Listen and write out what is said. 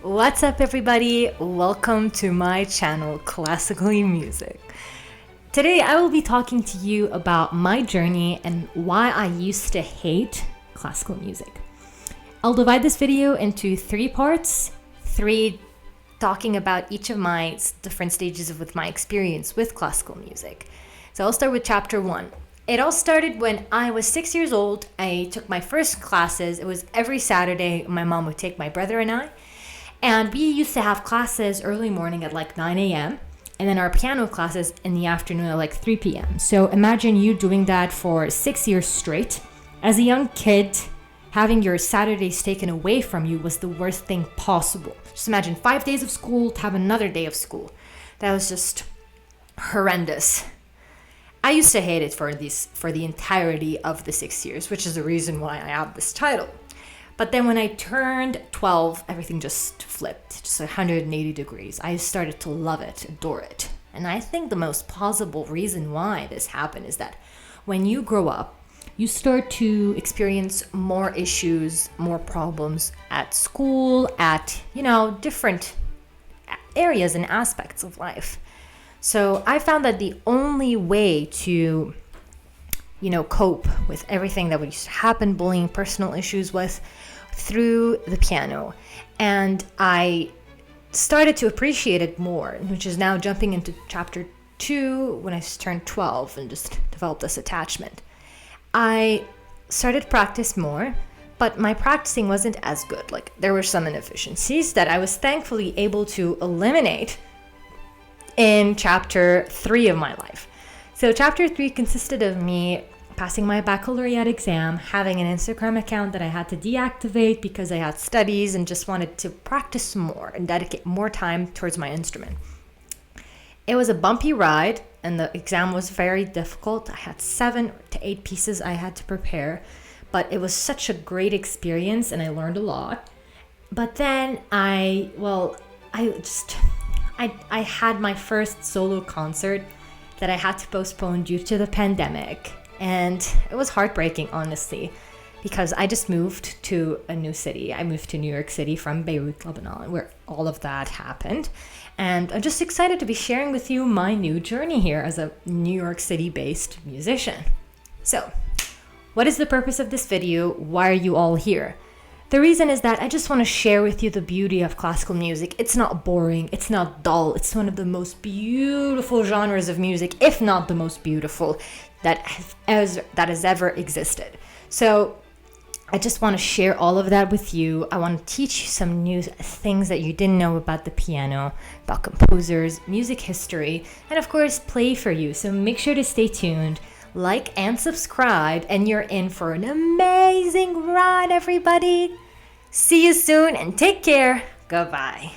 What's up, everybody? Welcome to my channel, Classically Music. Today I will be talking to you about my journey and why I used to hate classical music. I'll divide this video into 3 parts, 3 talking about each of my different stages with my experience with classical music. So I'll start with chapter 1. It all started when I was 6 years old. I took my first classes. It was every Saturday. My mom would take my brother and I. And we used to have classes early morning at like 9 a.m. and then our piano classes in the afternoon at like 3 p.m. So imagine you doing that for 6 years straight. As a young kid, having your Saturdays taken away from you was the worst thing possible. Just imagine 5 days of school to have another day of school. That was just horrendous. I used to hate it for the entirety of the 6 years, which is the reason why I have this title. But then when I turned 12, everything just flipped, just 180 degrees. I started to love it, adore it. And I think the most plausible reason why this happened is that when you grow up, you start to experience more issues, more problems at school, at, different areas and aspects of life. So I found that the only way to cope with everything that used to happen, bullying, personal issues, was through the piano. And I started to appreciate it more, which is now jumping into chapter 2 when I turned 12 and just developed this attachment. I started to practice more, but my practicing wasn't as good. Like, there were some inefficiencies that I was thankfully able to eliminate in chapter 3 of my life. So chapter 3 consisted of me passing my baccalaureate exam, having an Instagram account that I had to deactivate because I had studies and just wanted to practice more and dedicate more time towards my instrument. It was a bumpy ride and the exam was very difficult. I had 7 to 8 pieces I had to prepare, but it was such a great experience and I learned a lot. But then I had my first solo concert that I had to postpone due to the pandemic. And it was heartbreaking, honestly, because I just moved to a new city. I moved to New York City from Beirut, Lebanon, where all of that happened. And I'm just excited to be sharing with you my new journey here as a New York City-based musician. So, what is the purpose of this video? Why are you all here? The reason is that I just want to share with you the beauty of classical music. It's not boring, it's not dull, it's one of the most beautiful genres of music, if not the most beautiful, that has ever existed. So I just want to share all of that with you. I want to teach you some new things that you didn't know about the piano, about composers, music history, and of course play for you. So make sure to stay tuned, like and subscribe, and you're in for an amazing ride, everybody. See you soon and take care. Goodbye.